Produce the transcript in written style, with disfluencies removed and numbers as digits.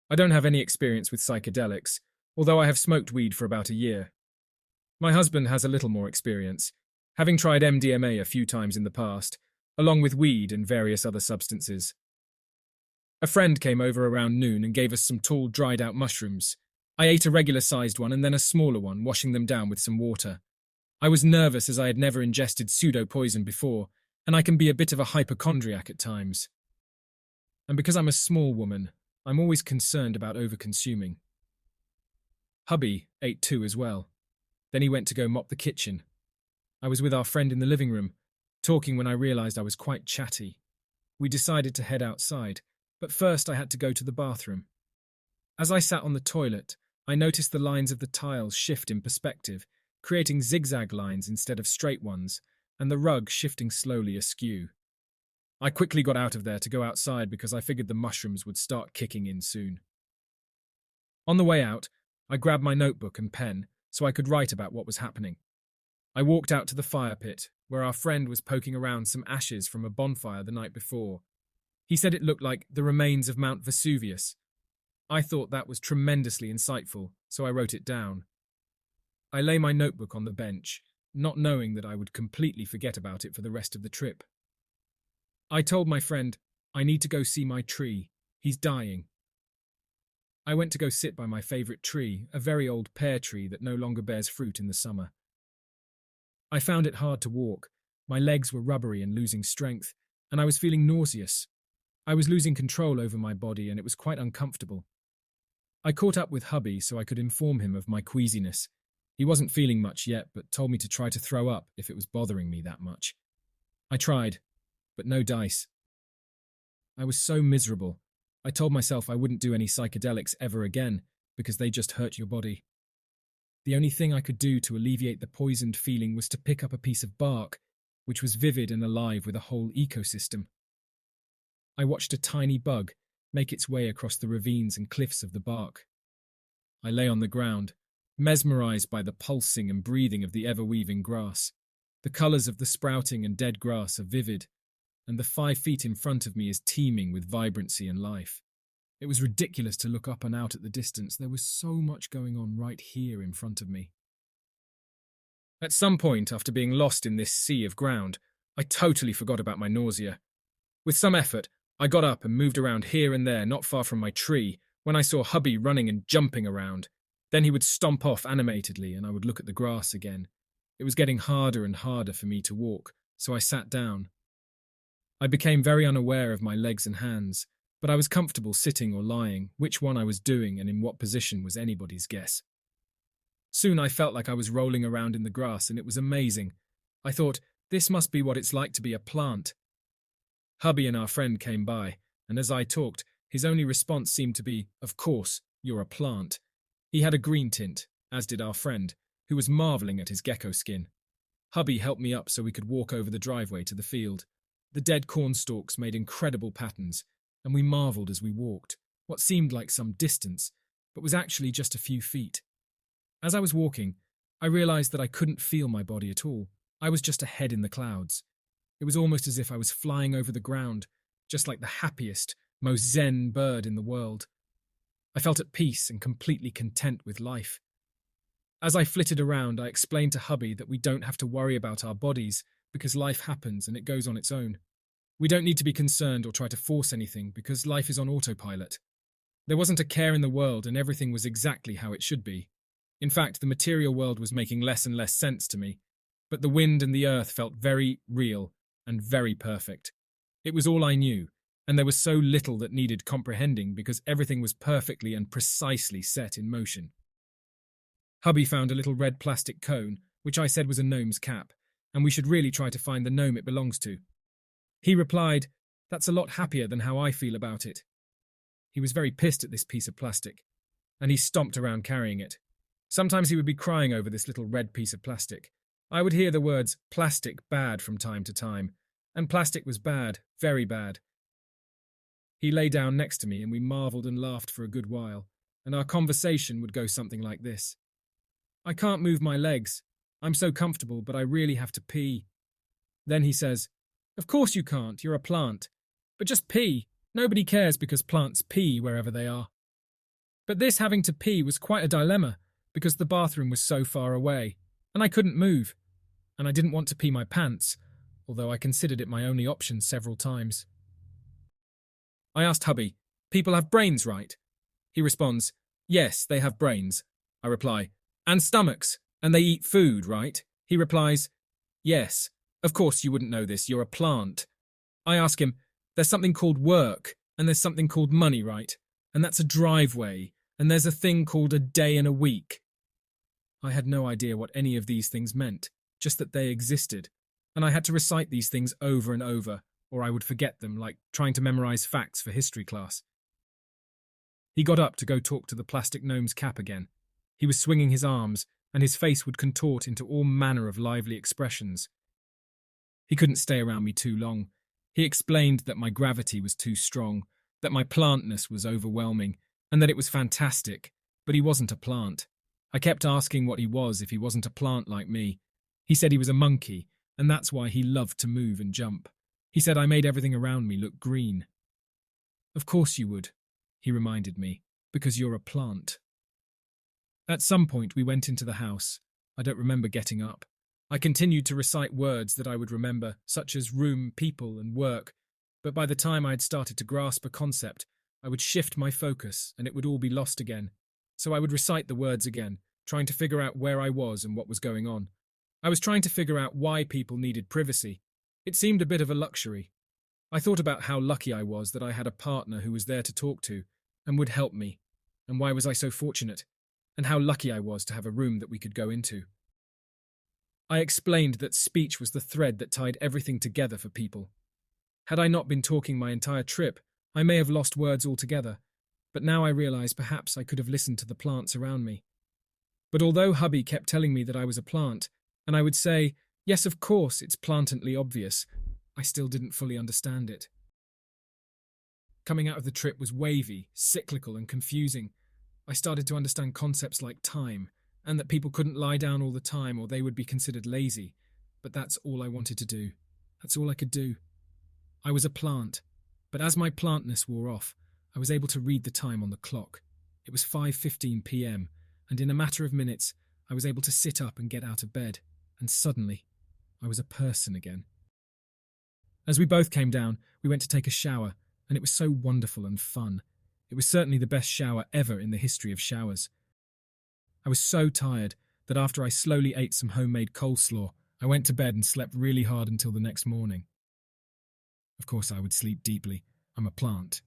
I don't have any experience with psychedelics, although I have smoked weed for about a year. My husband has a little more experience, having tried MDMA a few times in the past, along with weed and various other substances. A friend came over around noon and gave us some tall, dried-out mushrooms. I ate a regular-sized one and then a smaller one, washing them down with some water. I was nervous as I had never ingested pseudo-poison before, and I can be a bit of a hypochondriac at times. And because I'm a small woman, I'm always concerned about over-consuming. Hubby ate too as well. Then he went to go mop the kitchen. I was with our friend in the living room, talking when I realized I was quite chatty. We decided to head outside, but first I had to go to the bathroom. As I sat on the toilet, I noticed the lines of the tiles shift in perspective, creating zigzag lines instead of straight ones, and the rug shifting slowly askew. I quickly got out of there to go outside because I figured the mushrooms would start kicking in soon. On the way out, I grabbed my notebook and pen so I could write about what was happening. I walked out to the fire pit, where our friend was poking around some ashes from a bonfire the night before. He said it looked like the remains of Mount Vesuvius. I thought that was tremendously insightful, so I wrote it down. I lay my notebook on the bench, not knowing that I would completely forget about it for the rest of the trip. I told my friend, I need to go see my tree. He's dying. I went to go sit by my favourite tree, a very old pear tree that no longer bears fruit in the summer. I found it hard to walk. My legs were rubbery and losing strength, and I was feeling nauseous. I was losing control over my body, and it was quite uncomfortable. I caught up with hubby so I could inform him of my queasiness. He wasn't feeling much yet, but told me to try to throw up if it was bothering me that much. I tried, but no dice. I was so miserable. I told myself I wouldn't do any psychedelics ever again because they just hurt your body. The only thing I could do to alleviate the poisoned feeling was to pick up a piece of bark, which was vivid and alive with a whole ecosystem. I watched a tiny bug make its way across the ravines and cliffs of the bark. I lay on the ground, mesmerized by the pulsing and breathing of the ever-weaving grass. The colours of the sprouting and dead grass are vivid, and the 5 feet in front of me is teeming with vibrancy and life. It was ridiculous to look up and out at the distance. There was so much going on right here in front of me. At some point, after being lost in this sea of ground, I totally forgot about my nausea. With some effort, I got up and moved around here and there not far from my tree when I saw hubby running and jumping around. Then he would stomp off animatedly and I would look at the grass again. It was getting harder and harder for me to walk, so I sat down. I became very unaware of my legs and hands, but I was comfortable sitting or lying. Which one I was doing and in what position was anybody's guess. Soon I felt like I was rolling around in the grass and it was amazing. I thought, this must be what it's like to be a plant. Hubby and our friend came by, and as I talked, his only response seemed to be, of course, you're a plant. He had a green tint, as did our friend, who was marvelling at his gecko skin. Hubby helped me up so we could walk over the driveway to the field. The dead corn stalks made incredible patterns, and we marvelled as we walked, what seemed like some distance, but was actually just a few feet. As I was walking, I realised that I couldn't feel my body at all. I was just a head in the clouds. It was almost as if I was flying over the ground, just like the happiest, most zen bird in the world. I felt at peace and completely content with life. As I flitted around, I explained to hubby that we don't have to worry about our bodies because life happens and it goes on its own. We don't need to be concerned or try to force anything because life is on autopilot. There wasn't a care in the world and everything was exactly how it should be. In fact, the material world was making less and less sense to me, but the wind and the earth felt very real and very perfect. It was all I knew, and there was so little that needed comprehending because everything was perfectly and precisely set in motion. Hubby found a little red plastic cone, which I said was a gnome's cap, and we should really try to find the gnome it belongs to. He replied, "That's a lot happier than how I feel about it." He was very pissed at this piece of plastic, and he stomped around carrying it. Sometimes he would be crying over this little red piece of plastic. I would hear the words plastic bad from time to time, and plastic was bad, very bad. He lay down next to me and we marvelled and laughed for a good while, and our conversation would go something like this. "I can't move my legs. I'm so comfortable, but I really have to pee." Then he says, "Of course you can't, you're a plant. But just pee. Nobody cares because plants pee wherever they are." But this having to pee was quite a dilemma because the bathroom was so far away, and I couldn't move, and I didn't want to pee my pants, although I considered it my only option several times. I asked hubby, "People have brains, right?" He responds, "Yes, they have brains." I reply, "And stomachs, and they eat food, right?" He replies, "Yes. Of course you wouldn't know this, you're a plant." I ask him, "There's something called work, and there's something called money, right? And that's a driveway, and there's a thing called a day and a week." I had no idea what any of these things meant, just that they existed, and I had to recite these things over and over, or I would forget them, like trying to memorize facts for history class. He got up to go talk to the plastic gnome's cap again. He was swinging his arms, and his face would contort into all manner of lively expressions. He couldn't stay around me too long. He explained that my gravity was too strong, that my plantness was overwhelming, and that it was fantastic, but he wasn't a plant. I kept asking what he was if he wasn't a plant like me. He said he was a monkey, and that's why he loved to move and jump. He said I made everything around me look green. "Of course you would," he reminded me, "because you're a plant." At some point we went into the house. I don't remember getting up. I continued to recite words that I would remember, such as room, people, and work, but by the time I had started to grasp a concept, I would shift my focus and it would all be lost again. So I would recite the words again, trying to figure out where I was and what was going on. I was trying to figure out why people needed privacy. It seemed a bit of a luxury. I thought about how lucky I was that I had a partner who was there to talk to and would help me, and why was I so fortunate, and how lucky I was to have a room that we could go into. I explained that speech was the thread that tied everything together for people. Had I not been talking my entire trip, I may have lost words altogether, but now I realise perhaps I could have listened to the plants around me. But although hubby kept telling me that I was a plant, and I would say, "Yes, of course, it's plantantly obvious," I still didn't fully understand it. Coming out of the trip was wavy, cyclical, and confusing. I started to understand concepts like time, and that people couldn't lie down all the time or they would be considered lazy. But that's all I wanted to do. That's all I could do. I was a plant, but as my plantness wore off, I was able to read the time on the clock. It was 5:15 p.m, and in a matter of minutes, I was able to sit up and get out of bed, and suddenly, I was a person again. As we both came down, we went to take a shower, and it was so wonderful and fun. It was certainly the best shower ever in the history of showers. I was so tired that after I slowly ate some homemade coleslaw, I went to bed and slept really hard until the next morning. Of course, I would sleep deeply. I'm a plant.